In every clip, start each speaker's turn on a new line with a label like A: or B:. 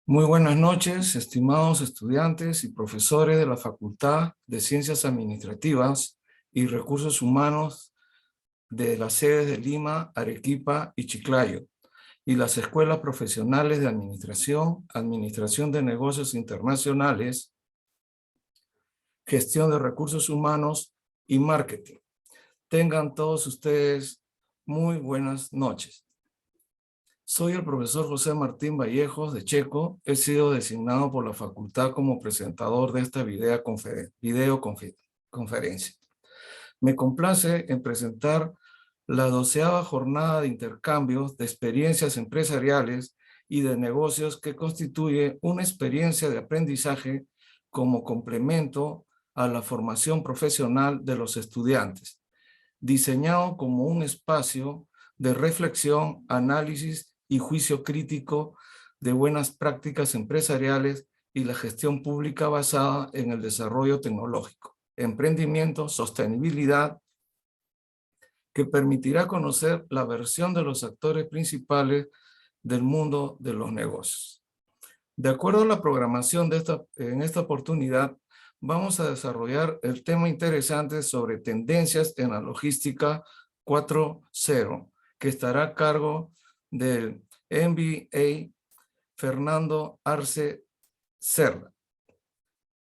A: Muy buenas noches, estimados estudiantes y profesores de la Facultad de Ciencias Administrativas y Recursos Humanos de las sedes de Lima, Arequipa y Chiclayo, y las escuelas profesionales de Administración, Administración de Negocios Internacionales, Gestión de Recursos Humanos y Marketing. Tengan todos ustedes muy buenas noches. Soy el profesor José Martín Vallejos de Checo. He sido designado por la facultad como presentador de esta videoconferencia. Me complace en presentar la 12ª jornada de intercambios de experiencias empresariales y de negocios que constituye una experiencia de aprendizaje como complemento a la formación profesional de los estudiantes, diseñado como un espacio de reflexión, análisis y juicio crítico de buenas prácticas empresariales y la gestión pública basada en el desarrollo tecnológico, emprendimiento, sostenibilidad, que permitirá conocer la versión de los actores principales del mundo de los negocios. De acuerdo a la programación en esta oportunidad, vamos a desarrollar el tema interesante sobre tendencias en la logística 4.0, que estará a cargo del MBA Fernando Arce Cerda,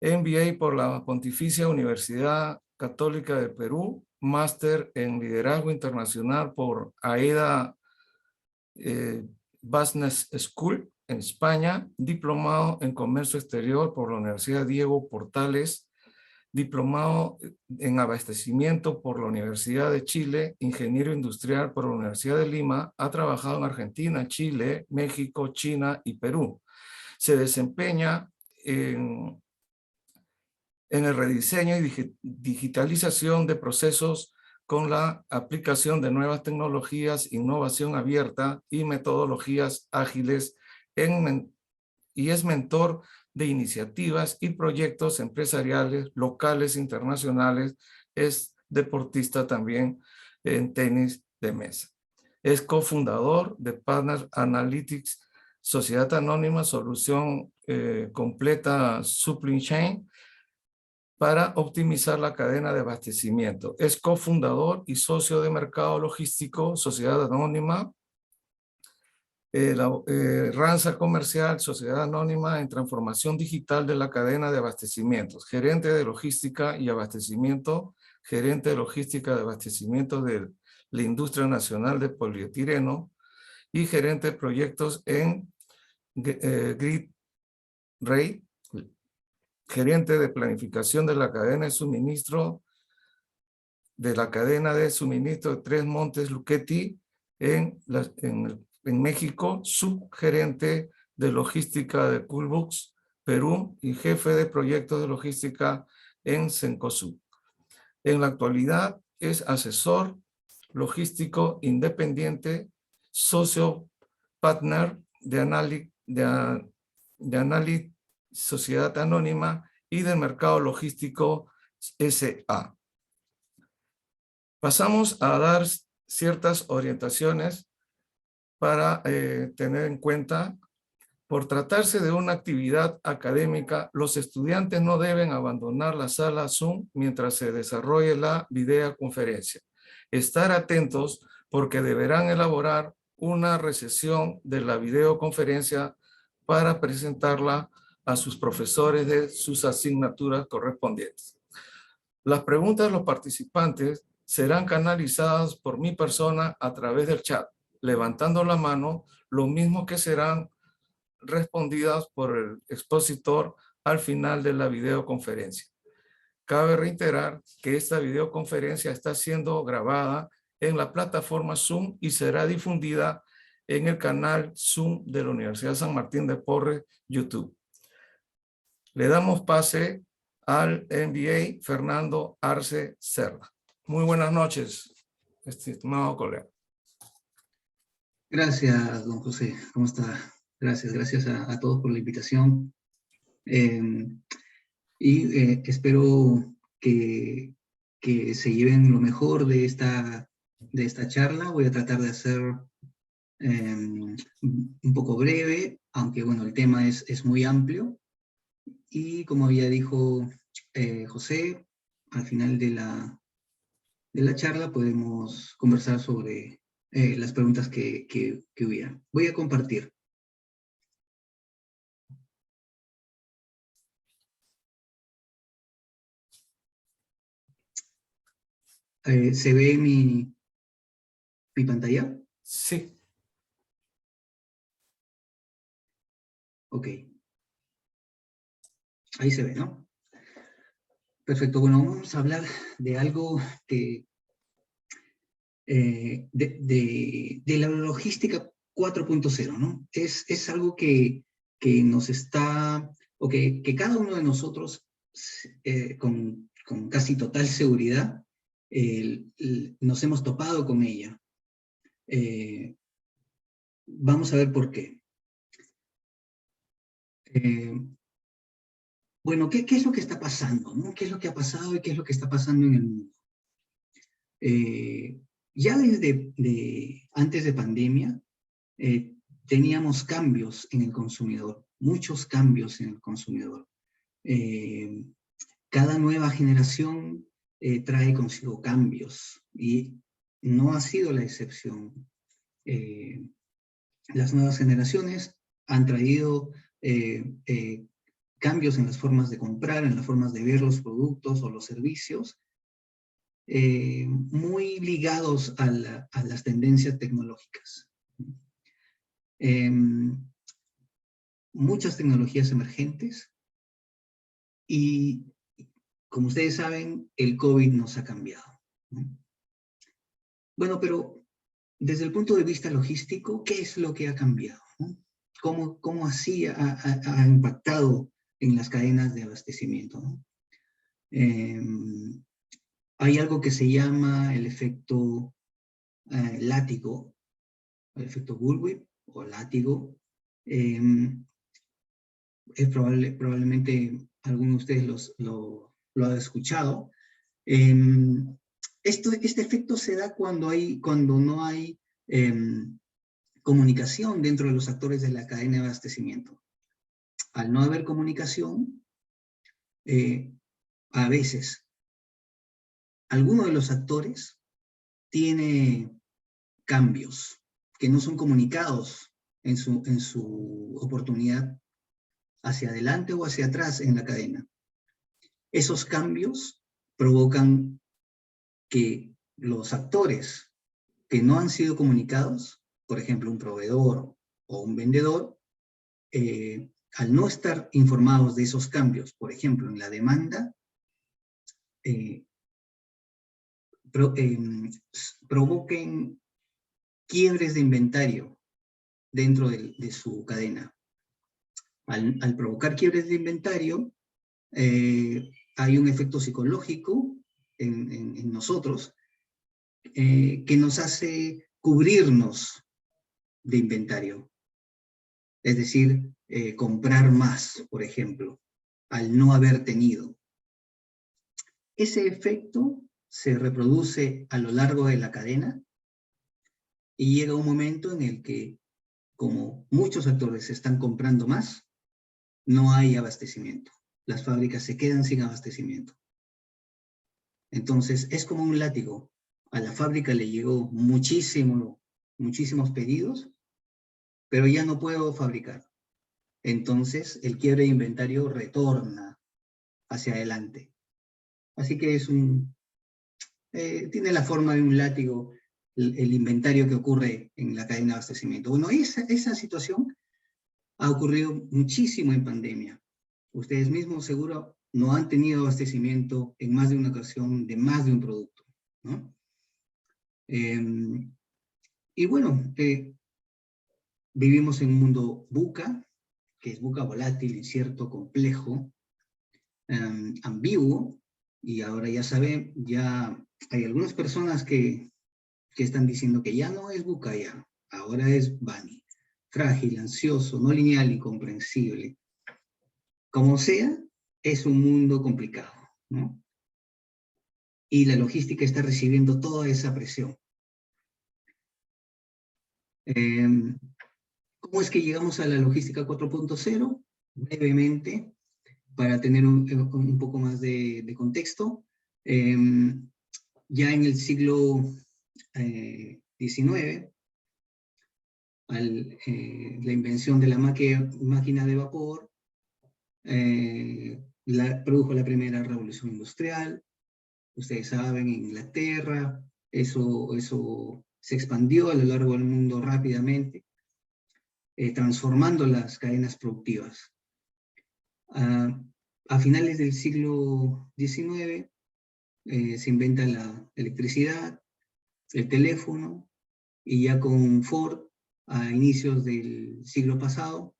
A: MBA por la Pontificia Universidad Católica de Perú, máster en Liderazgo Internacional por AIDA Business School en España, diplomado en Comercio Exterior por la Universidad Diego Portales, diplomado en Abastecimiento por la Universidad de Chile, ingeniero industrial por la Universidad de Lima, ha trabajado en Argentina, Chile, México, China y Perú. Se desempeña en el rediseño y digitalización de procesos con la aplicación de nuevas tecnologías, innovación abierta y metodologías ágiles, y es mentor de iniciativas y proyectos empresariales locales e internacionales. Es deportista también en tenis de mesa. Es cofundador de Partner Analytics, Sociedad Anónima, solución completa supply chain para optimizar la cadena de abastecimiento. Es cofundador y socio de Mercado Logístico, Sociedad Anónima, Ranza Comercial, Sociedad Anónima en Transformación Digital de la Cadena de Abastecimientos, gerente de Logística y Abastecimiento, gerente de Logística de Abastecimiento de la Industria Nacional de Polietileno y gerente de proyectos en Grid Ray, gerente de planificación de la cadena de suministro de Tres Montes Luchetti en México, subgerente de logística de Coolbooks Perú y jefe de proyectos de logística en Cencosud. En la actualidad es asesor logístico independiente, socio partner de Analytics Sociedad Anónima y del Mercado Logístico S.A. Pasamos a dar ciertas orientaciones para tener en cuenta. Por tratarse de una actividad académica, los estudiantes no deben abandonar la sala Zoom mientras se desarrolle la videoconferencia. Estar atentos porque deberán elaborar una recesión de la videoconferencia para presentarla a sus profesores de sus asignaturas correspondientes. Las preguntas de los participantes serán canalizadas por mi persona a través del chat, levantando la mano, lo mismo que serán respondidas por el expositor al final de la videoconferencia. Cabe reiterar que esta videoconferencia está siendo grabada en la plataforma Zoom y será difundida en el canal Zoom de la Universidad San Martín de Porres, YouTube. Le damos pase al MBA Fernando Arce Cerda. Muy buenas noches, estimado colega.
B: Gracias, don José. ¿Cómo está? Gracias a todos por la invitación. Espero que se lleven lo mejor de esta charla. Voy a tratar de hacer un poco breve, aunque bueno, el tema es muy amplio. Y como ya dijo José, al final de la charla podemos conversar sobre las preguntas que hubiera. Voy a compartir. ¿Se ve mi pantalla?
A: Sí.
B: Ok. Ahí se ve, ¿no? Perfecto. Bueno, vamos a hablar de algo que de la logística 4.0, ¿no? Es algo que nos está, o que cada uno de nosotros con casi total seguridad nos hemos topado con ella. Vamos a ver por qué. Bueno, ¿qué es lo que está pasando, ¿no? ¿Qué es lo que ha pasado y qué es lo que está pasando en el mundo? Ya desde antes de pandemia, teníamos cambios en el consumidor, muchos cambios en el consumidor. Cada nueva generación trae consigo cambios y no ha sido la excepción. Las nuevas generaciones han traído cambios en las formas de comprar, en las formas de ver los productos o los servicios, muy ligados a las tendencias tecnológicas. Muchas tecnologías emergentes y, como ustedes saben, el COVID nos ha cambiado, ¿no? Bueno, pero desde el punto de vista logístico, ¿qué es lo que ha cambiado, ¿no? ¿Cómo así ha impactado en las cadenas de abastecimiento, ¿no? Hay algo que se llama el efecto látigo, el efecto bullwhip o látigo. Probablemente alguno de ustedes lo ha escuchado. Este efecto se da cuando no hay comunicación dentro de los actores de la cadena de abastecimiento. Al no haber comunicación, a veces alguno de los actores tiene cambios que no son comunicados en su oportunidad hacia adelante o hacia atrás en la cadena. Esos cambios provocan que los actores que no han sido comunicados, por ejemplo, un proveedor o un vendedor, al no estar informados de esos cambios, por ejemplo, en la demanda, provoquen quiebres de inventario dentro de su cadena. Al provocar quiebres de inventario, hay un efecto psicológico en nosotros que nos hace cubrirnos de inventario. Es decir, comprar más, por ejemplo, al no haber tenido. Ese efecto se reproduce a lo largo de la cadena y llega un momento en el que, como muchos actores están comprando más, no hay abastecimiento. Las fábricas se quedan sin abastecimiento. Entonces, es como un látigo. A la fábrica le llegó muchísimos pedidos, pero ya no puedo fabricar. entonces el quiebre de inventario retorna hacia adelante. Así que es tiene la forma de un látigo el inventario que ocurre en la cadena de abastecimiento. Bueno, esa situación ha ocurrido muchísimo en pandemia. Ustedes mismos seguro no han tenido abastecimiento en más de una ocasión de más de un producto, ¿no? Y bueno, vivimos en un mundo VUCA, que es VUCA volátil, incierto, complejo, ambiguo, y ahora ya saben, ya hay algunas personas que están diciendo que ya no es VUCA ya, ahora es BANI, frágil, ansioso, no lineal, incomprensible. Como sea, es un mundo complicado, ¿no? Y la logística está recibiendo toda esa presión. ¿Cómo es que llegamos a la logística 4.0? Brevemente, para tener un poco más de contexto. Ya en el siglo XIX, la invención de la máquina de vapor produjo la primera revolución industrial. Ustedes saben, en Inglaterra, eso se expandió a lo largo del mundo rápidamente, transformando las cadenas productivas. A finales del siglo XIX se inventa la electricidad, el teléfono, y ya con Ford, a inicios del siglo pasado,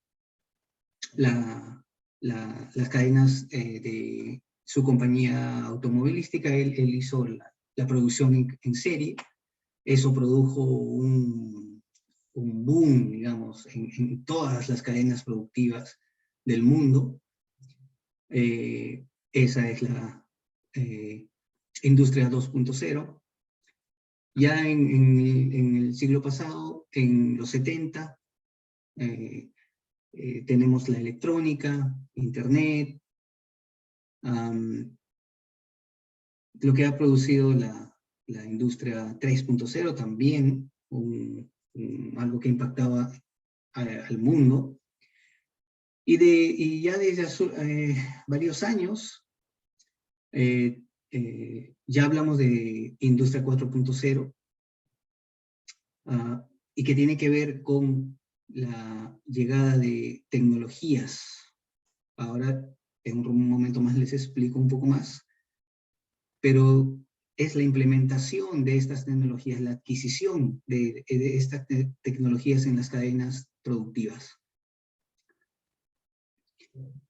B: las cadenas de su compañía automovilística, él hizo la producción en serie. Eso produjo un boom, digamos, en todas las cadenas productivas del mundo. Esa es la industria 2.0. Ya en el siglo pasado, en los 70, tenemos la electrónica, internet, lo que ha producido la industria 3.0 también, algo que impactaba al mundo. Y ya desde hace varios años, ya hablamos de industria 4.0, y que tiene que ver con la llegada de tecnologías. Ahora, en un momento más les explico un poco más, pero es la implementación de estas tecnologías, la adquisición de estas tecnologías en las cadenas productivas.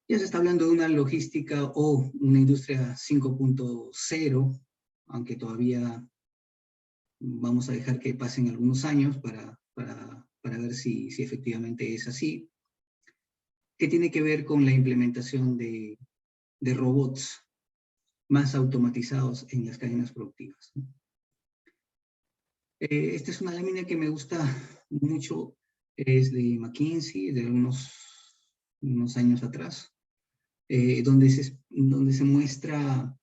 B: Ya se está hablando de una logística o una industria 5.0, aunque todavía vamos a dejar que pasen algunos años para ver si efectivamente es así, que tiene que ver con la implementación de robots más automatizados en las cadenas productivas. Esta es una lámina que me gusta mucho, es de McKinsey, de unos años atrás, donde se muestra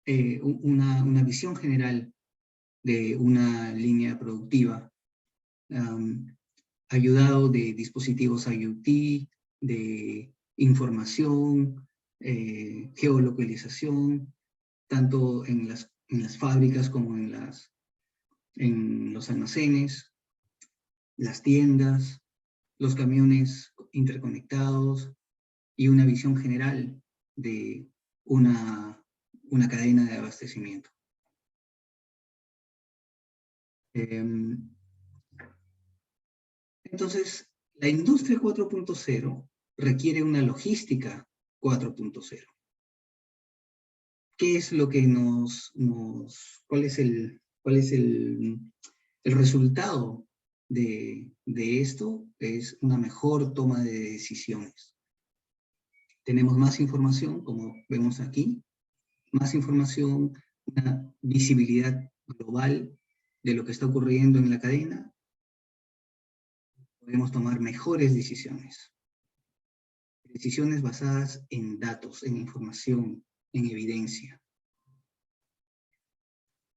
B: una visión general de una línea productiva, ayudado de dispositivos IoT, de información, geolocalización, tanto en las fábricas como en los almacenes, las tiendas, los camiones interconectados, y una visión general de una cadena de abastecimiento. Entonces, la industria 4.0 requiere una logística 4.0. ¿Qué es lo que cuál es el resultado de esto? Es una mejor toma de decisiones. Tenemos más información, como vemos aquí, más información, una visibilidad global de lo que está ocurriendo en la cadena. Podemos tomar mejores decisiones. Decisiones basadas en datos, en información, en evidencia.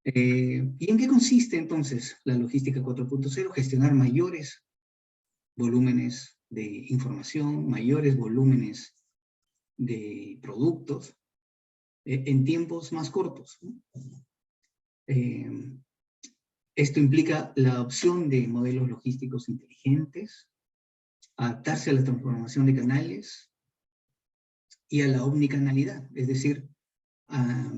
B: ¿Y en qué consiste entonces la logística 4.0? Gestionar mayores volúmenes de información, mayores volúmenes de productos en tiempos más cortos, ¿no? Esto implica la adopción de modelos logísticos inteligentes, adaptarse a la transformación de canales y a la omnicanalidad, es decir, a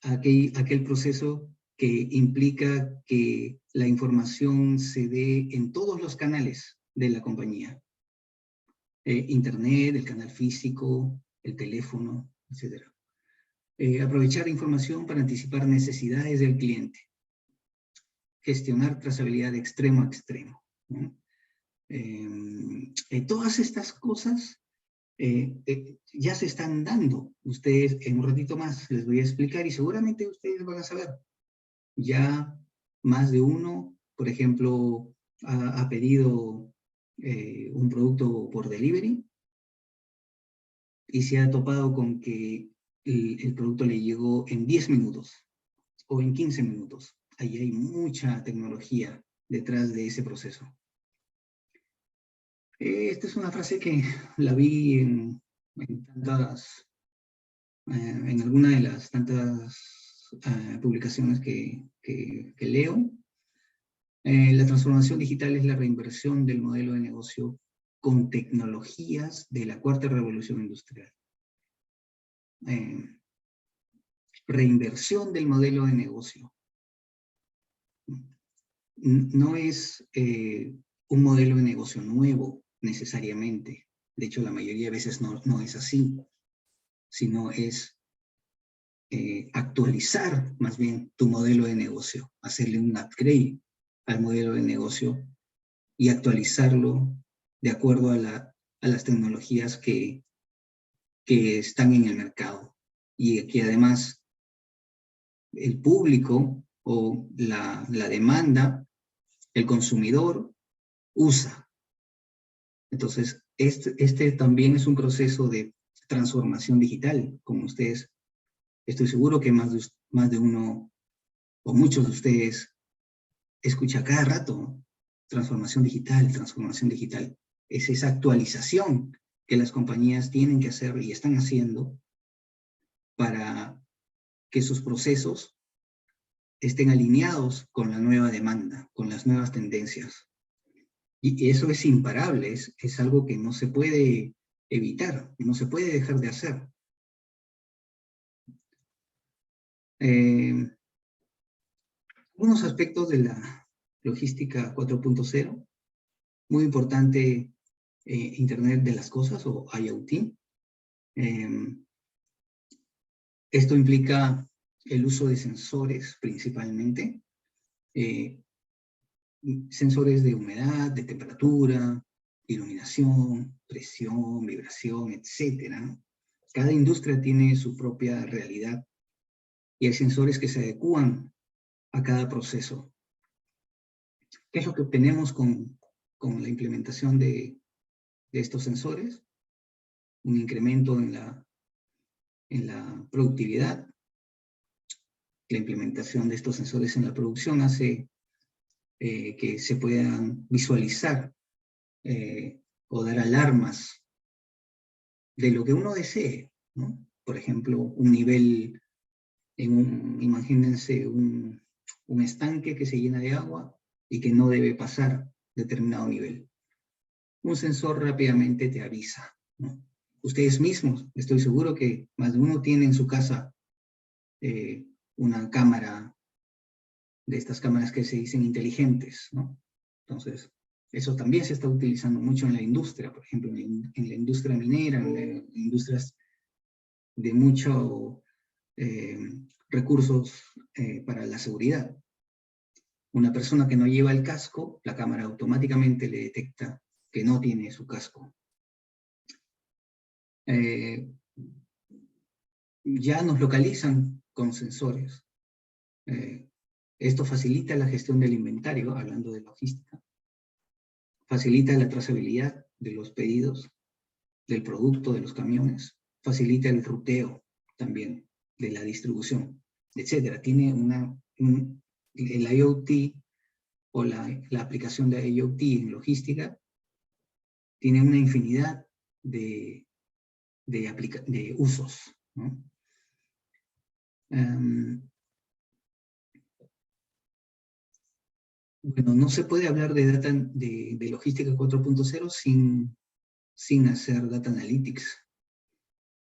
B: aquel proceso que implica que la información se dé en todos los canales de la compañía. Internet, el canal físico, el teléfono, etc. Aprovechar información para anticipar necesidades del cliente. Gestionar trazabilidad de extremo a extremo, ¿no? Todas estas cosas ya se están dando. Ustedes en un ratito más les voy a explicar y seguramente ustedes van a saber. Ya más de uno, por ejemplo, ha pedido un producto por delivery y se ha topado con que el producto le llegó en 10 minutos o en 15 minutos. Ahí hay mucha tecnología detrás de ese proceso. Esta es una frase que la vi en alguna de las tantas publicaciones que leo. La transformación digital es la reinversión del modelo de negocio con tecnologías de la cuarta revolución industrial. Reinversión del modelo de negocio. No es un modelo de negocio nuevo necesariamente. De hecho, la mayoría de veces no es así, sino es actualizar más bien tu modelo de negocio, hacerle un upgrade al modelo de negocio y actualizarlo de acuerdo a las tecnologías que están en el mercado y que además el público o la demanda, el consumidor usa. Entonces, este también es un proceso de transformación digital, como ustedes, estoy seguro que más de uno o muchos de ustedes escucha cada rato, transformación digital, transformación digital. Es esa actualización que las compañías tienen que hacer y están haciendo para que sus procesos estén alineados con la nueva demanda, con las nuevas tendencias. Y eso es imparable, es algo que no se puede evitar, no se puede dejar de hacer. Unos aspectos de la logística 4.0, muy importante, Internet de las cosas o IoT. Esto implica el uso de sensores principalmente, sensores de humedad, de temperatura, iluminación, presión, vibración, etc. Cada industria tiene su propia realidad y hay sensores que se adecúan a cada proceso. ¿Qué es lo que obtenemos con la implementación de estos sensores? Un incremento en la productividad. La implementación de estos sensores en la producción hace que se puedan visualizar o dar alarmas de lo que uno desee, ¿no? Por ejemplo, un nivel, imagínense un estanque que se llena de agua y que no debe pasar determinado nivel. Un sensor rápidamente te avisa, ¿no? Ustedes mismos, estoy seguro que más de uno tiene en su casa una cámara, de estas cámaras que se dicen inteligentes, ¿no? Entonces, eso también se está utilizando mucho en la industria, por ejemplo, en la industria minera, en industrias de muchos recursos para la seguridad. Una persona que no lleva el casco, la cámara automáticamente le detecta que no tiene su casco. Ya nos localizan con sensores. Esto facilita la gestión del inventario, hablando de logística. Facilita la trazabilidad de los pedidos, del producto, de los camiones. Facilita el ruteo también de la distribución, etc. Tiene el IoT o la aplicación de IoT en logística tiene una infinidad de usos, ¿no? Bueno, no se puede hablar de logística 4.0 sin hacer data analytics,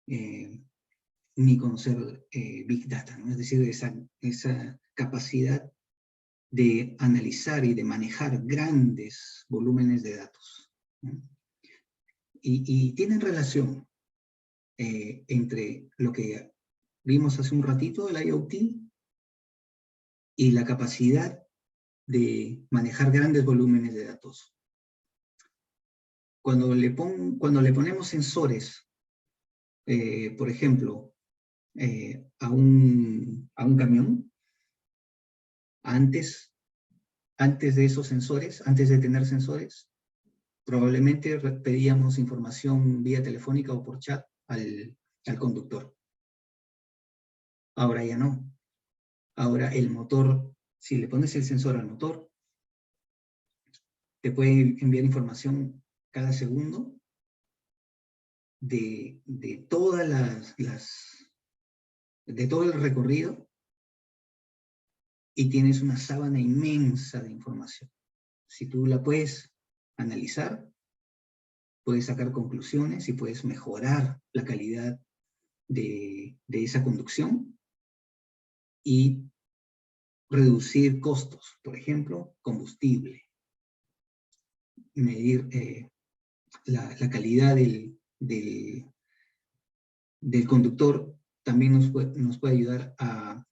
B: ni conocer Big Data, ¿no? Es decir, esa capacidad de analizar y de manejar grandes volúmenes de datos, ¿no? Y tienen relación entre lo que vimos hace un ratito, el IoT, y la capacidad de manejar grandes volúmenes de datos. Cuando le ponemos sensores, por ejemplo, a un camión, antes de esos sensores, antes de tener sensores, probablemente pedíamos información vía telefónica o por chat al conductor. Ahora ya no. Ahora el motor, si le pones el sensor al motor, te puede enviar información cada segundo de todas de todo el recorrido, y tienes una sábana inmensa de información. Si tú la puedes analizar, puedes sacar conclusiones y puedes mejorar la calidad de esa conducción y reducir costos. Por ejemplo, combustible. Medir la calidad del conductor también nos puede ayudar a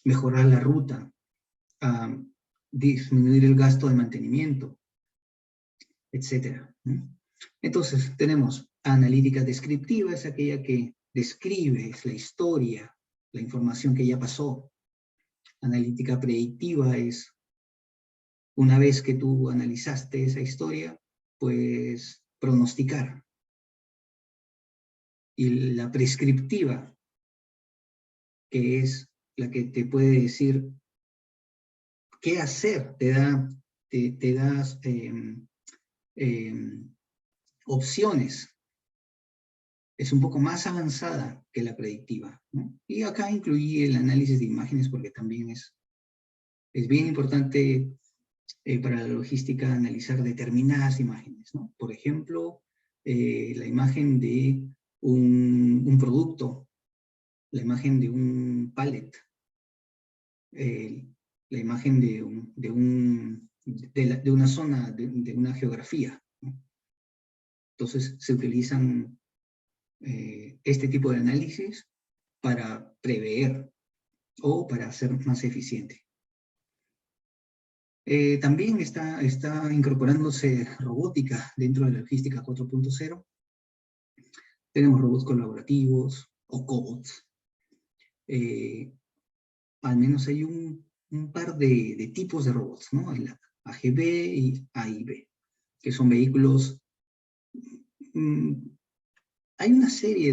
B: mejorar la ruta, a disminuir el gasto de mantenimiento, etcétera. Entonces, tenemos analítica descriptiva, es aquella que describe la historia, la información que ya pasó. Analítica predictiva es, una vez que tú analizaste esa historia, pues pronosticar. Y la prescriptiva, que es la que te puede decir qué hacer, te das opciones. Es un poco más avanzada que la predictiva, ¿no? Y acá incluí el análisis de imágenes porque también es bien importante para la logística analizar determinadas imágenes, ¿no? Por ejemplo, la imagen de un producto, la imagen de un pallet, la imagen de una zona, de una geografía, ¿no? Entonces se utilizan este tipo de análisis para prever o para ser más eficiente. También está incorporándose robótica dentro de la logística 4.0. Tenemos robots colaborativos o cobots. Al menos hay un par de tipos de robots, ¿no? Hay la AGV y AIB, que son vehículos. Hay una serie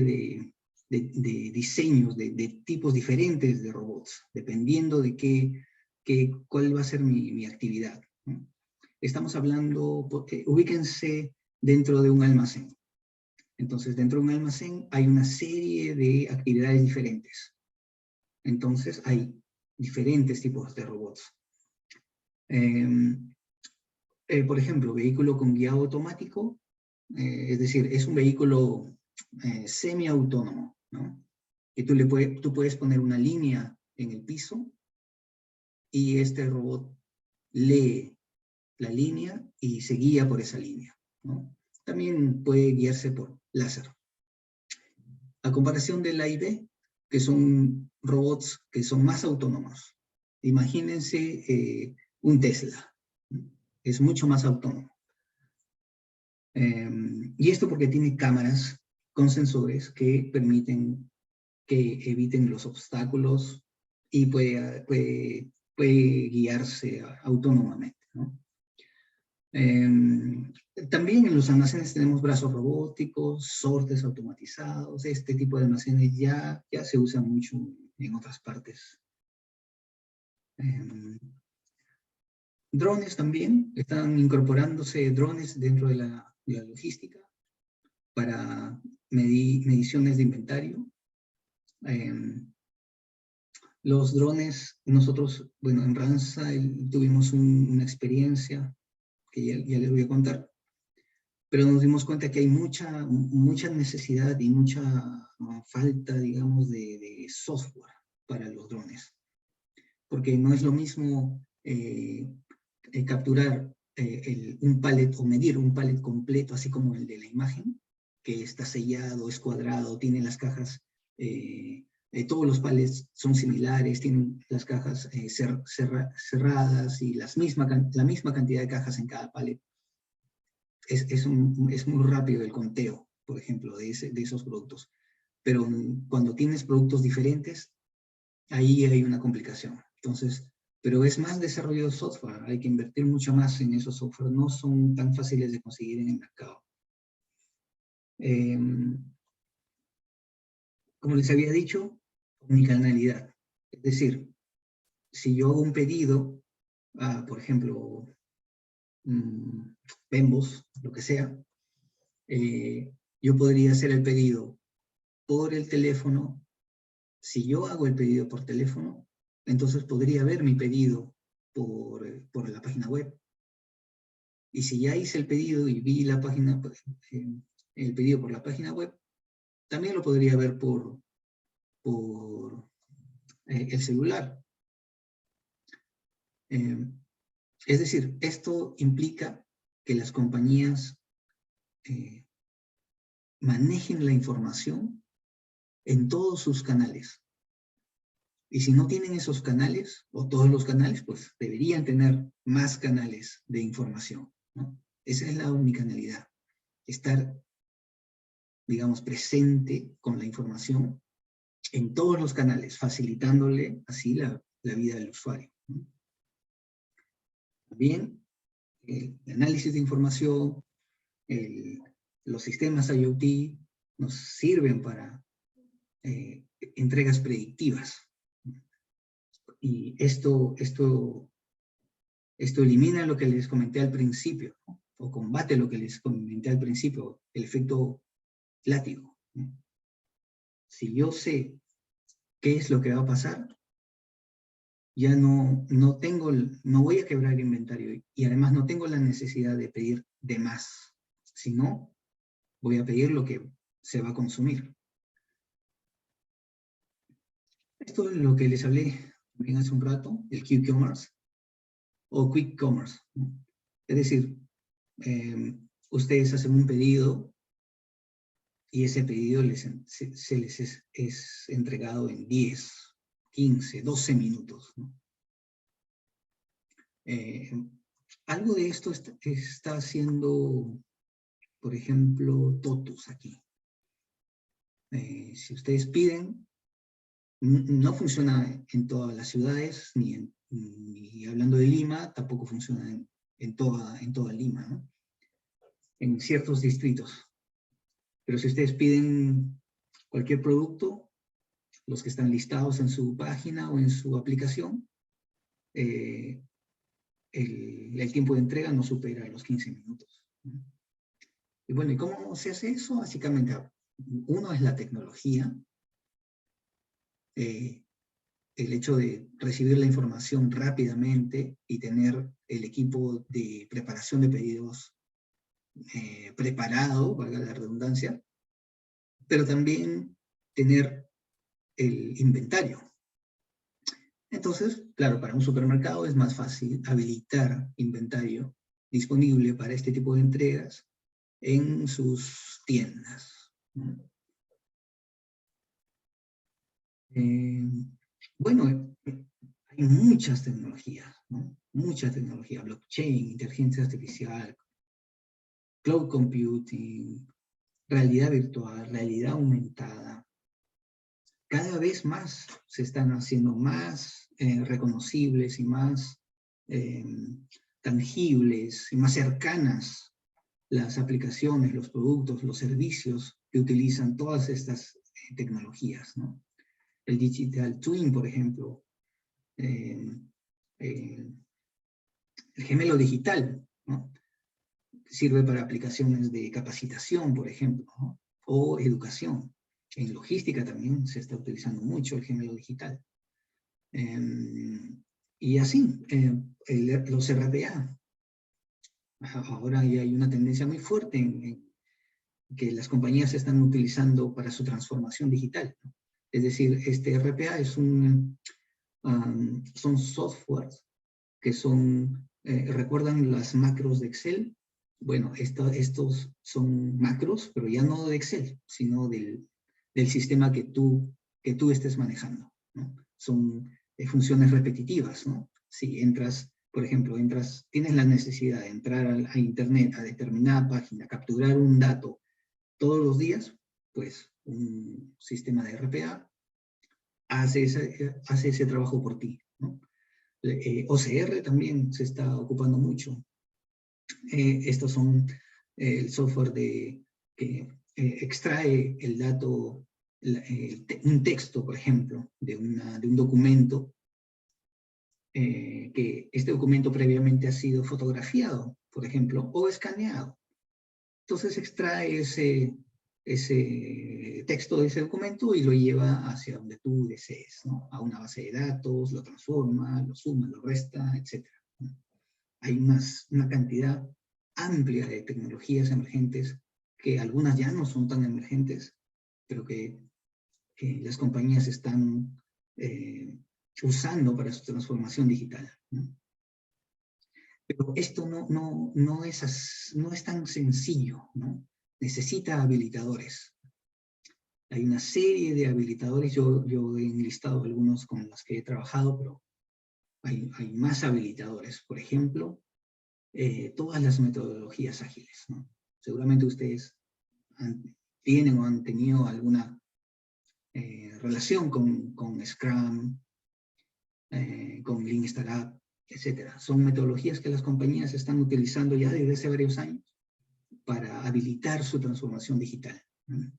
B: de diseños, de tipos diferentes de robots, dependiendo de cuál va a ser mi actividad, ¿no? Estamos hablando, ubíquense dentro de un almacén. Entonces, dentro de un almacén hay una serie de actividades diferentes. Entonces, hay diferentes tipos de robots. Por ejemplo, vehículo con guiado automático, es decir, es un vehículo semiautónomo, ¿no? Y tú puedes poner una línea en el piso y este robot lee la línea y se guía por esa línea, ¿no? También puede guiarse por láser. A comparación del AIB, que son robots que son más autónomos. Imagínense un Tesla, es mucho más autónomo. Y esto porque tiene cámaras con sensores que permiten que eviten los obstáculos y puede guiarse autónomamente, ¿no? También en los almacenes tenemos brazos robóticos, sortes automatizados. Este tipo de almacenes ya se usan mucho en otras partes. Drones también, están incorporándose drones dentro de la logística para mediciones de inventario. Los drones, nosotros, bueno, en Ranza tuvimos una experiencia que ya les voy a contar, pero nos dimos cuenta que hay mucha necesidad y mucha falta, digamos, de software para los drones. Porque no es lo mismo capturar un pallet o medir un pallet completo, así como el de la imagen, que está sellado, es cuadrado, tiene las cajas, todos los pallets son similares, tienen las cajas cerradas y la misma cantidad de cajas en cada pallet. Es muy rápido el conteo, por ejemplo, de esos productos. Pero cuando tienes productos diferentes, ahí hay una complicación. Entonces, pero es más desarrollo de software, hay que invertir mucho más en esos software, no son tan fáciles de conseguir en el mercado. Como les había dicho, omnicanalidad. Es decir, si yo hago un pedido, por ejemplo, Bembos, lo que sea, yo podría hacer el pedido por el teléfono. Si yo hago el pedido por teléfono, entonces podría ver mi pedido por la página web. Y si ya hice el pedido y vi la página, el pedido por la página web, también lo podría ver por el celular. Es decir, esto implica que las compañías manejen la información en todos sus canales. Y si no tienen esos canales, o todos los canales, pues deberían tener más canales de información, ¿no? Esa es la omnicanalidad. Estar, digamos, presente con la información en todos los canales, facilitándole así la vida del usuario, ¿no? También el análisis de información, los sistemas IoT nos sirven para entregas predictivas. Y esto elimina lo que les comenté al principio, ¿no? O combate lo que les comenté al principio, el efecto látigo, ¿no? Si yo sé qué es lo que va a pasar, ya no voy a quebrar inventario y además no tengo la necesidad de pedir de más, sino voy a pedir lo que se va a consumir. Esto es lo que les hablé también hace un rato, el Q-Commerce o Quick Commerce, ¿no? Es decir, ustedes hacen un pedido y ese pedido se les es entregado en 10, 15, 12 minutos, ¿no? Algo de esto está haciendo, por ejemplo, Totus aquí. Si ustedes piden, no funciona en todas las ciudades, ni hablando de Lima, tampoco funciona en toda Lima, ¿no? En ciertos distritos. Pero si ustedes piden cualquier producto, los que están listados en su página o en su aplicación, el tiempo de entrega no supera los 15 minutos, ¿no? Y bueno, ¿y cómo se hace eso? Básicamente, uno es la tecnología, el hecho de recibir la información rápidamente y tener el equipo de preparación de pedidos preparado, valga la redundancia, pero también tener el inventario. Entonces, claro, para un supermercado es más fácil habilitar inventario disponible para este tipo de entregas en sus tiendas, ¿no? Bueno, hay muchas tecnologías, ¿no? Mucha tecnología, blockchain, inteligencia artificial, cloud computing, realidad virtual, realidad aumentada. Cada vez más se están haciendo más reconocibles y más tangibles y más cercanas las aplicaciones, los productos, los servicios que utilizan todas estas tecnologías, ¿no? El Digital Twin, por ejemplo, El gemelo digital, ¿no? Sirve para aplicaciones de capacitación, por ejemplo, ¿no? O educación. En logística también se está utilizando mucho el gemelo digital. Y así, los RPA. Ahora ya hay una tendencia muy fuerte en que las compañías están utilizando para su transformación digital, ¿no? Es decir, este RPA son softwares que ¿recuerdan las macros de Excel? Bueno, estos son macros, pero ya no de Excel, sino del sistema que tú estés manejando, ¿no? Son funciones repetitivas, ¿no? Si entras, por ejemplo, tienes la necesidad de entrar a Internet, a determinada página, capturar un dato todos los días, pues un sistema de RPA hace ese trabajo por ti, ¿no? OCR también se está ocupando mucho. Estos son el software que extrae el dato, un texto, por ejemplo, de un documento, que este documento previamente ha sido fotografiado, por ejemplo, o escaneado. Entonces extrae ese texto de ese documento y lo lleva hacia donde tú desees, ¿no? A una base de datos, lo transforma, lo suma, lo resta, etc. Hay una cantidad amplia de tecnologías emergentes, que algunas ya no son tan emergentes, pero que las compañías están usando para su transformación digital, ¿no? Pero esto no es tan sencillo, ¿no? Necesita habilitadores. Hay una serie de habilitadores, yo he enlistado algunos con los que he trabajado, pero hay más habilitadores. Por ejemplo, todas las metodologías ágiles, ¿no? Seguramente ustedes tienen o han tenido alguna relación con Scrum, con Lean Startup, etc. Son metodologías que las compañías están utilizando ya desde hace varios años para habilitar su transformación digital, ¿no?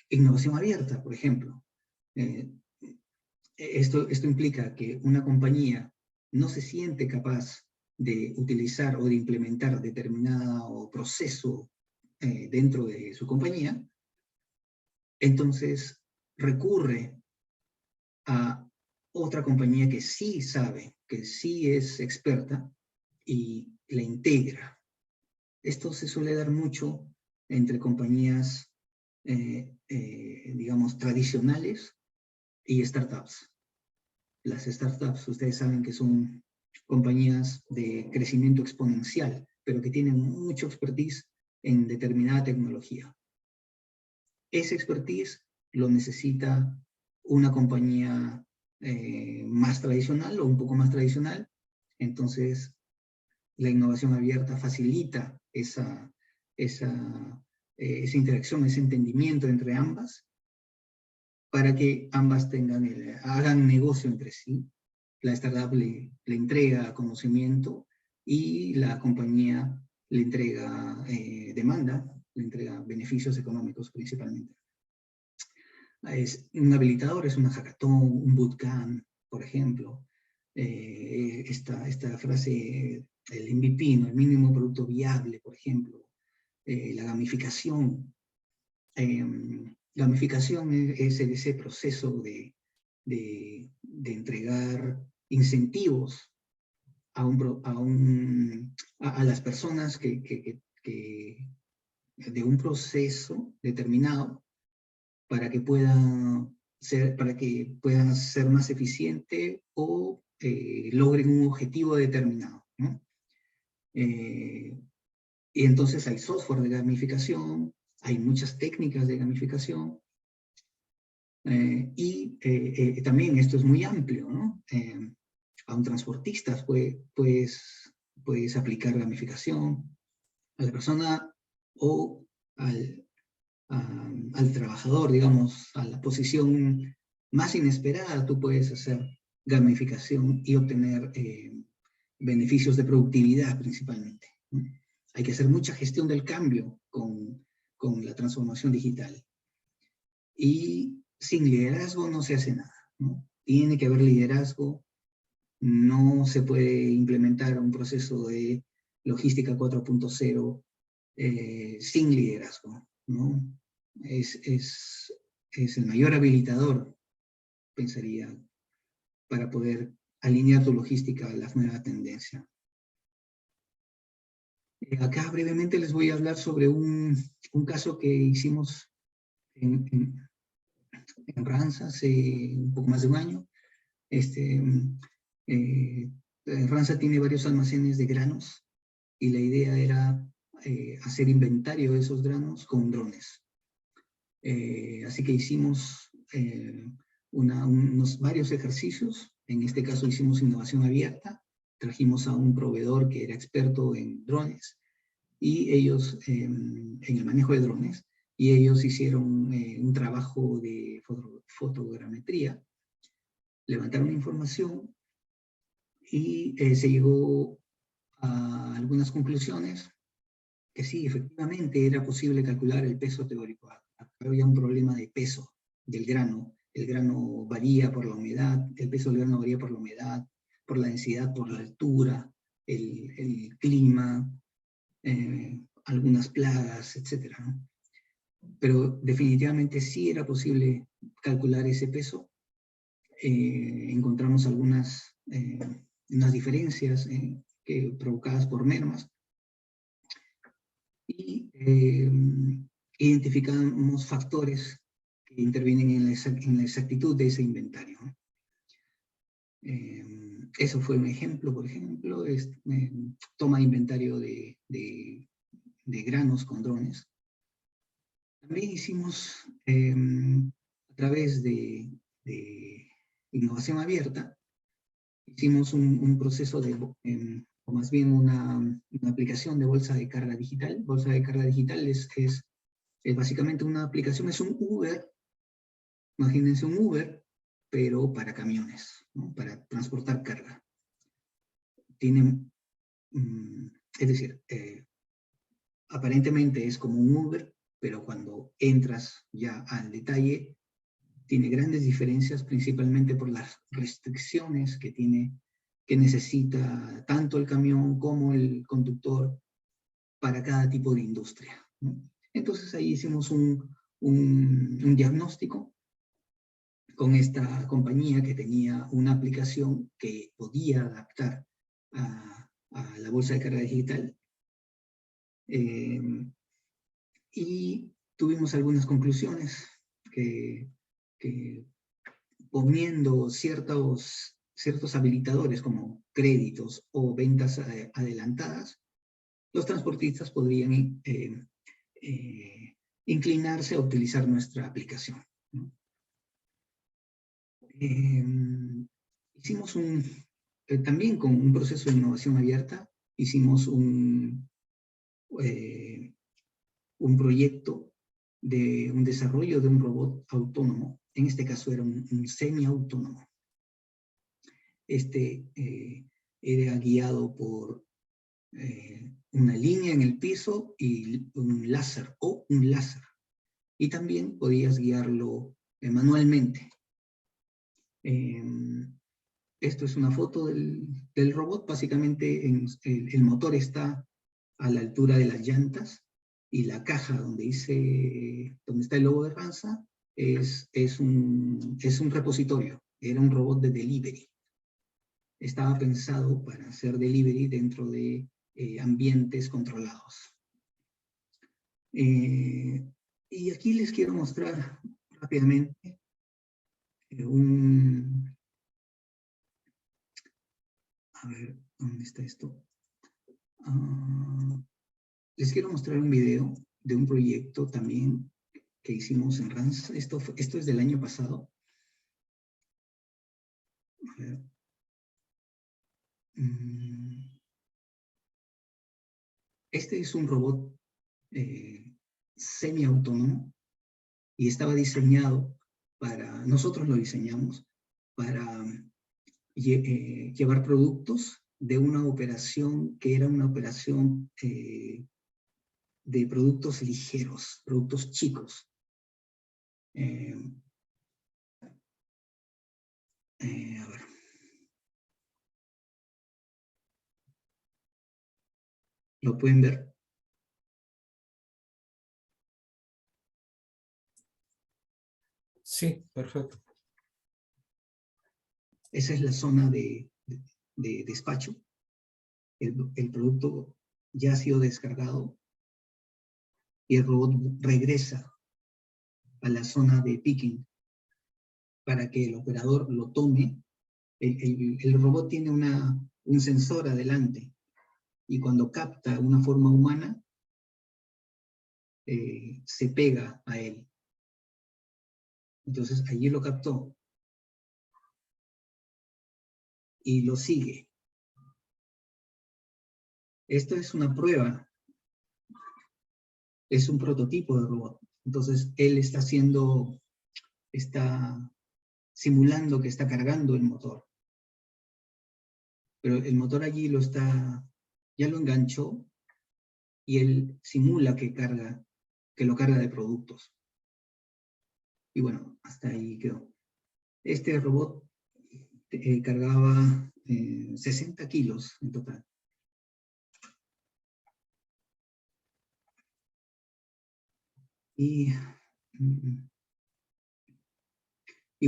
B: Innovación abierta, por ejemplo. Esto implica que una compañía no se siente capaz de utilizar o de implementar determinado proceso dentro de su compañía, entonces recurre a otra compañía que sí sabe, que sí es experta y la integra. Esto se suele dar mucho entre compañías, digamos, tradicionales y startups. Las startups, ustedes saben que son compañías de crecimiento exponencial, pero que tienen mucho expertise en determinada tecnología. Ese expertise lo necesita una compañía más tradicional o un poco más tradicional. Entonces, la innovación abierta facilita esa interacción, ese entendimiento entre ambas, para que ambas hagan negocio entre sí. La startup le entrega conocimiento y la compañía le entrega demanda, le entrega beneficios económicos principalmente. Un habilitador es una hackathon, un bootcamp, por ejemplo. Esta frase, el MVP, ¿no? El mínimo producto viable, por ejemplo. La gamificación. Gamificación es ese proceso de entregar incentivos a las personas de un proceso determinado para que puedan ser más eficientes o logren un objetivo determinado, ¿no? Y entonces hay software de gamificación, hay muchas técnicas de gamificación, también esto es muy amplio, ¿no? A un transportista puedes aplicar gamificación, a la persona o al trabajador, digamos, a la posición más inesperada, tú puedes hacer gamificación y obtener beneficios de productividad principalmente, ¿no? Hay que hacer mucha gestión del cambio con la transformación digital. Y sin liderazgo no se hace nada, ¿no? Tiene que haber liderazgo no se puede implementar un proceso de logística 4.0 sin liderazgo, ¿no? Es el mayor habilitador, pensaría, para poder alinear tu logística a la nueva tendencia. Acá brevemente les voy a hablar sobre un caso que hicimos en Ranza hace un poco más de un año. Ranza tiene varios almacenes de granos y la idea era hacer inventario de esos granos con drones. Así que hicimos varios ejercicios. En este caso hicimos innovación abierta. Trajimos a un proveedor que era experto en drones y ellos, en el manejo de drones, y ellos hicieron un trabajo de fotogrametría, levantaron información y se llegó a algunas conclusiones que sí, efectivamente era posible calcular el peso teórico. Había un problema de peso del grano. El grano varía por la humedad, el peso del grano varía por la humedad, por la densidad, por la altura, el clima, algunas plagas, etc. Pero definitivamente sí era posible calcular ese peso. Encontramos unas diferencias provocadas por mermas, y identificamos factores que intervienen en la exactitud de ese inventario. Eso fue un ejemplo, por ejemplo, toma de inventario de granos con drones. También hicimos, a través de innovación abierta, hicimos un proceso o más bien una aplicación de bolsa de carga digital. Bolsa de carga digital es básicamente una aplicación, es un Uber, imagínense un Uber, pero para camiones, ¿no? Para transportar carga. Es decir, aparentemente es como un Uber, pero cuando entras ya al detalle, tiene grandes diferencias, principalmente por las restricciones que necesita tanto el camión como el conductor para cada tipo de industria, ¿no? Entonces ahí hicimos un diagnóstico con esta compañía que tenía una aplicación que podía adaptar a la bolsa de carga digital. Y tuvimos algunas conclusiones que poniendo ciertos habilitadores como créditos o ventas adelantadas, los transportistas podrían inclinarse a utilizar nuestra aplicación, ¿no? Hicimos también con un proceso de innovación abierta, hicimos un proyecto de un desarrollo de un robot autónomo. En este caso era un semiautónomo. Era guiado por una línea en el piso y un láser. Y también podías guiarlo manualmente. Esto es una foto del robot. Básicamente el motor está a la altura de las llantas y la caja donde está el logo de Ranza es un repositorio. Era un robot de delivery. Estaba pensado para hacer delivery dentro de ambientes controlados. Y aquí les quiero mostrar rápidamente a ver, ¿dónde está esto? Les quiero mostrar un video de un proyecto también que hicimos en Ranza. Esto es del año pasado. A ver. Este es un robot semiautónomo y estaba diseñado nosotros lo diseñamos para llevar productos de una operación que era una operación de productos ligeros, productos chicos. A ver. ¿Lo pueden ver?
A: Sí, perfecto.
B: Esa es la zona de despacho. El producto ya ha sido descargado y el robot regresa a la zona de picking para que el operador lo tome. El robot tiene un sensor adelante y cuando capta una forma humana, se pega a él. Entonces allí lo captó y lo sigue. Esto es una prueba, es un prototipo de robot. Entonces él está simulando que está cargando el motor. Pero el motor allí ya lo enganchó y él simula que lo carga de productos. Y bueno, hasta ahí quedó. Este robot cargaba 60 kilos en total. Y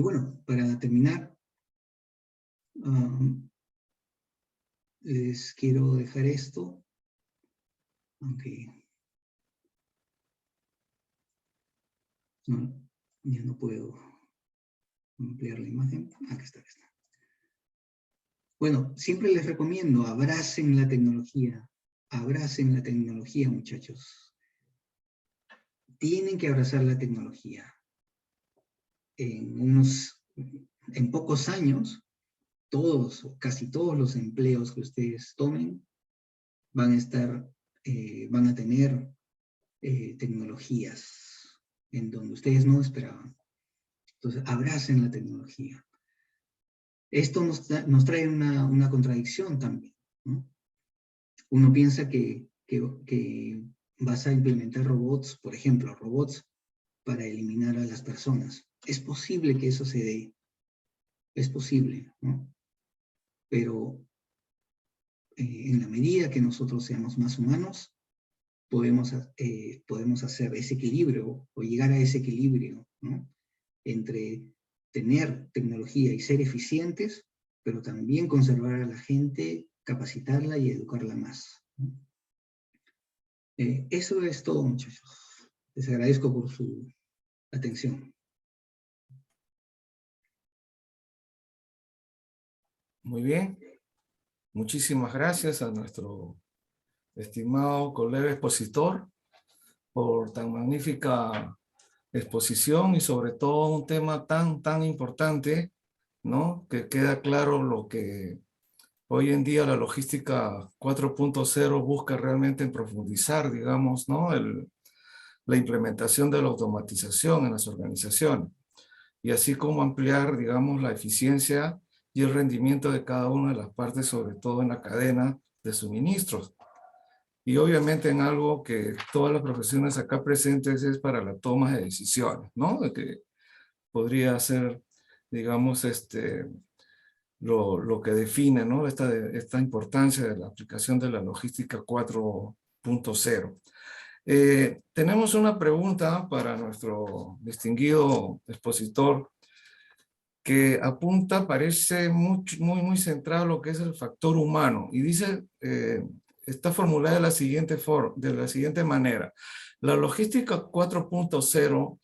B: bueno, para terminar, les quiero dejar esto, aunque ya no puedo ampliar la imagen. Aquí está. Bueno, siempre les recomiendo, abracen la tecnología, muchachos. Tienen que abrazar la tecnología. En pocos años, todos o casi todos los empleos que ustedes tomen van a tener tecnologías en donde ustedes no esperaban. Entonces, abracen la tecnología. Esto nos trae una contradicción también, ¿no? Uno piensa que vas a implementar robots, por ejemplo, robots para eliminar a las personas. Es posible que eso se dé. Es posible, ¿no? Pero en la medida que nosotros seamos más humanos, podemos hacer ese equilibrio o llegar a ese equilibrio, ¿no? Entre tener tecnología y ser eficientes, pero también conservar a la gente, capacitarla y educarla más, ¿no? Eso es todo, muchachos. Les agradezco por su atención.
A: Muy bien. Muchísimas gracias a nuestro estimado colega expositor por tan magnífica exposición y sobre todo un tema tan importante, ¿no? Que queda claro lo que hoy en día la logística 4.0 busca realmente en profundizar, digamos, ¿no? La implementación de la automatización en las organizaciones y así como ampliar, digamos, la eficiencia y el rendimiento de cada una de las partes, sobre todo en la cadena de suministros. Y obviamente en algo que todas las profesiones acá presentes es para la toma de decisiones, ¿no? De que podría ser, digamos, lo que define, ¿no? Esta importancia de la aplicación de la logística 4.0. Tenemos una pregunta para nuestro distinguido expositor que apunta, parece muy centrado a lo que es el factor humano y dice, está formulada de la siguiente manera. La logística 4.0,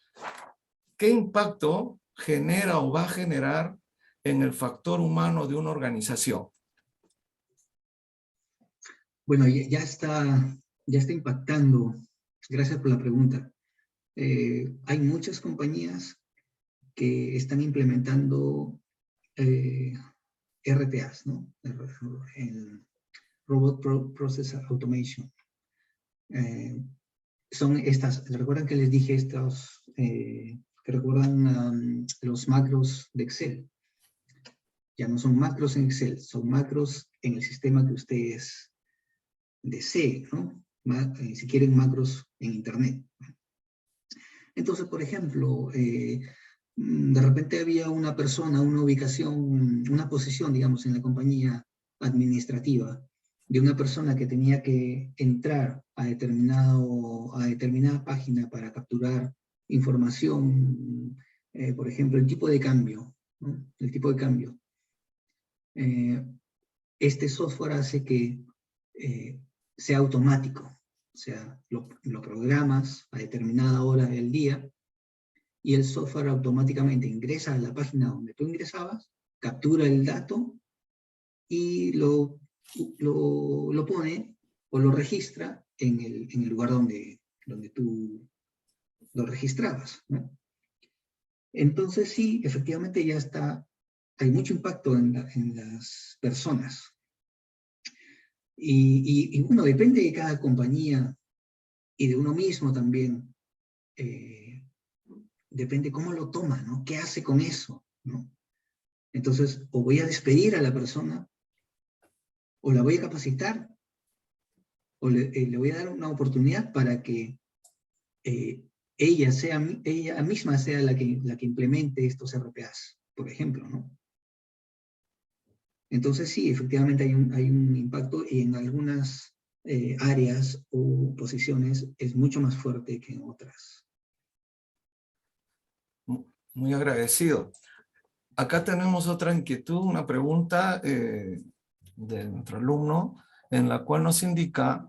A: ¿qué impacto genera o va a generar en el factor humano de una organización?
B: Bueno, ya está impactando. Gracias por la pregunta. Hay muchas compañías que están implementando RPAs, ¿no? El Robot Process Automation. Son estas, ¿recuerdan que les dije estos, que recuerdan los macros de Excel? Ya no son macros en Excel, son macros en el sistema que ustedes deseen, ¿no? Si quieren macros en Internet. Entonces, por ejemplo, de repente había una persona, una ubicación, una posición, digamos, en la compañía administrativa, de una persona que tenía que entrar a determinada página para capturar información, por ejemplo, el tipo de cambio, ¿no? El tipo de cambio. Este software hace que sea automático, o sea, lo programas a determinada hora del día y el software automáticamente ingresa a la página donde tú ingresabas, captura el dato y lo pone o lo registra en el lugar donde tú lo registrabas, ¿no? Entonces sí, efectivamente ya está, hay mucho impacto en las personas. Y bueno, depende de cada compañía y de uno mismo también. Depende cómo lo toma, ¿no? ¿Qué hace con eso, ¿no? Entonces, o voy a despedir a la persona, o la voy a capacitar, o le voy a dar una oportunidad para que ella misma sea la que implemente estos RPAs, por ejemplo, ¿no? Entonces sí, efectivamente hay un impacto y en algunas áreas o posiciones es mucho más fuerte que en otras.
A: Muy agradecido. Acá tenemos otra inquietud, una pregunta de nuestro alumno, en la cual nos indica,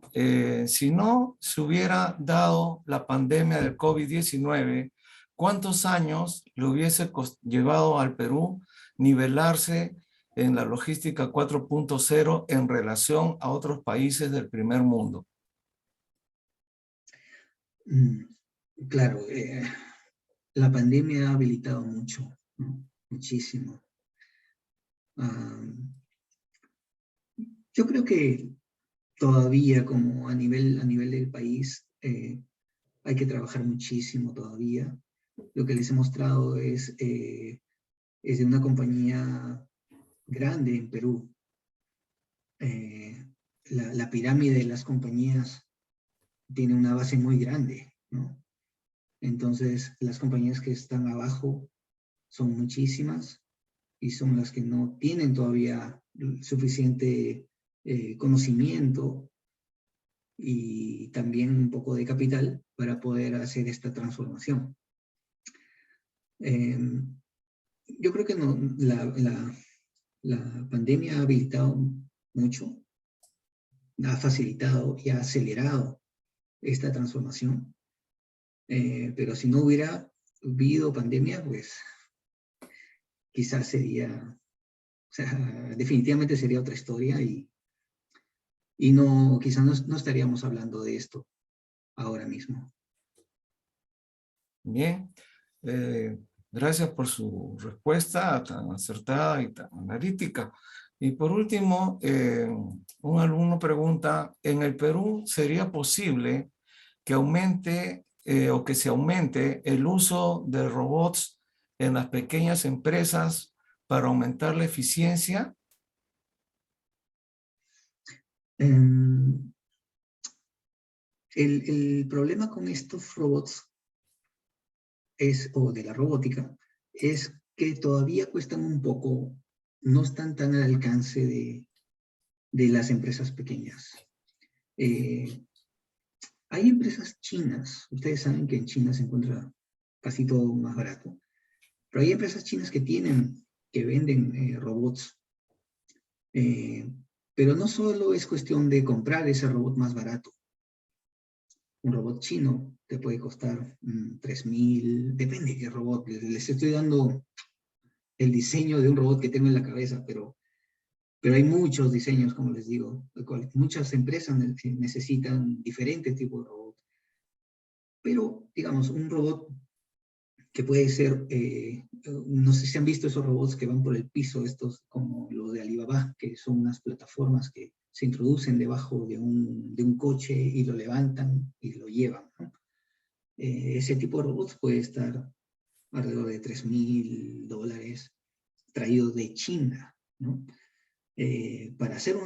A: si no se hubiera dado la pandemia del COVID-19, ¿cuántos años le hubiese llevado al Perú nivelarse en la logística 4.0 en relación a otros países del primer mundo?
B: Claro, la pandemia ha habilitado mucho, ¿no? Muchísimo. Yo creo que todavía como a nivel del país hay que trabajar muchísimo todavía. Lo que les he mostrado es de una compañía grande en Perú. La pirámide de las compañías tiene una base muy grande, ¿no? Entonces, las compañías que están abajo son muchísimas y son las que no tienen todavía suficiente conocimiento y también un poco de capital para poder hacer esta transformación. Yo creo que no, la pandemia ha habilitado mucho, ha facilitado y ha acelerado esta transformación, pero si no hubiera habido pandemia, pues quizás sería, o sea, definitivamente sería otra historia y no, quizás no estaríamos hablando de esto ahora mismo.
A: Bien, gracias por su respuesta tan acertada y tan analítica. Y por último, un alumno pregunta, ¿en el Perú sería posible que aumente o que se aumente el uso de robots en las pequeñas empresas para aumentar la eficiencia?
B: El problema con estos robots o de la robótica, es que todavía cuestan un poco, no están tan al alcance de las empresas pequeñas. Hay empresas chinas, ustedes saben que en China se encuentra casi todo más barato, pero hay empresas chinas que venden robots, pero no solo es cuestión de comprar ese robot más barato. Un robot chino te puede costar 3.000, depende de qué robot. Les estoy dando el diseño de un robot que tengo en la cabeza, pero hay muchos diseños, como les digo. Muchas empresas necesitan diferentes tipos de robots. Pero, digamos, un robot que puede ser, no sé si han visto esos robots que van por el piso, estos como los de Alibaba, que son unas plataformas que se introducen debajo de un coche y lo levantan y lo llevan, ¿no? Ese tipo de robots puede estar alrededor de $3.000, traídos de China, ¿no? Para hacer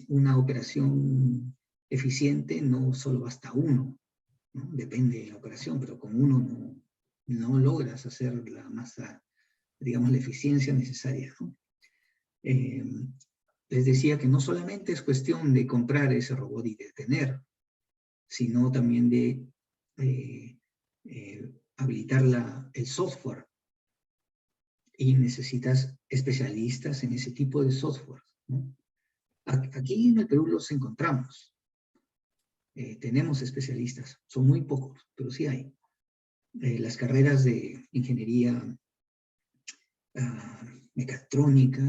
B: una operación eficiente no solo basta uno, ¿no? Depende de la operación, pero con uno no logras hacer la masa, digamos, la eficiencia necesaria, ¿no? les decía que no solamente es cuestión de comprar ese robot y de tener, sino también de habilitar el software. Y necesitas especialistas en ese tipo de software, ¿no? Aquí en el Perú los encontramos. Tenemos especialistas, son muy pocos, pero sí hay. Las carreras de ingeniería mecatrónica,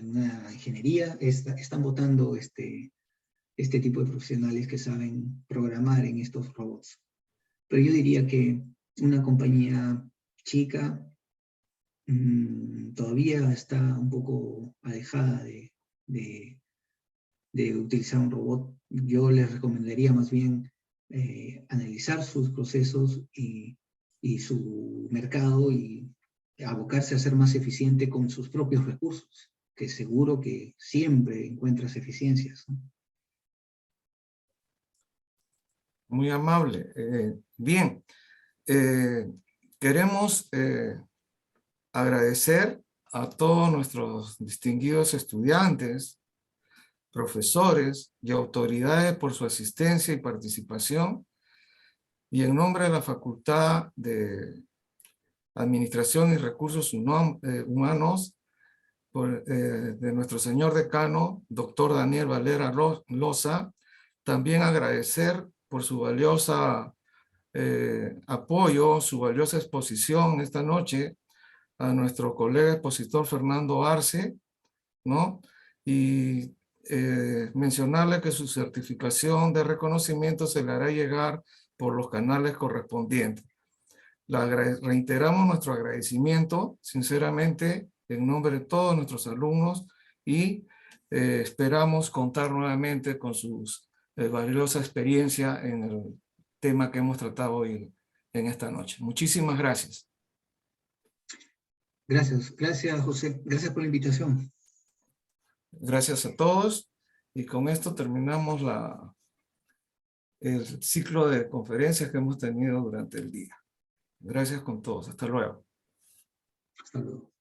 B: una ingeniería, están votando este tipo de profesionales que saben programar en estos robots. Pero yo diría que una compañía chica todavía está un poco alejada de utilizar un robot. Yo les recomendaría más bien analizar sus procesos y su mercado y abocarse a ser más eficiente con sus propios recursos, que seguro que siempre encuentras eficiencias, ¿no?
A: Muy amable. Bien, queremos agradecer a todos nuestros distinguidos estudiantes, profesores y autoridades por su asistencia y participación, y en nombre de la Facultad de Administración y Recursos Humanos, de nuestro señor decano, doctor Daniel Valera Loza, también agradecer por su valiosa apoyo, su valiosa exposición esta noche a nuestro colega expositor Fernando Arce, ¿no? Y mencionarle que su certificación de reconocimiento se le hará llegar por los canales correspondientes. Reiteramos nuestro agradecimiento, sinceramente, en nombre de todos nuestros alumnos, y esperamos contar nuevamente con su valiosa experiencia en el tema que hemos tratado hoy en esta noche. Muchísimas gracias.
B: Gracias José, gracias por la invitación.
A: Gracias a todos, y con esto terminamos el ciclo de conferencias que hemos tenido durante el día. Gracias con todos. Hasta luego.
B: Hasta luego.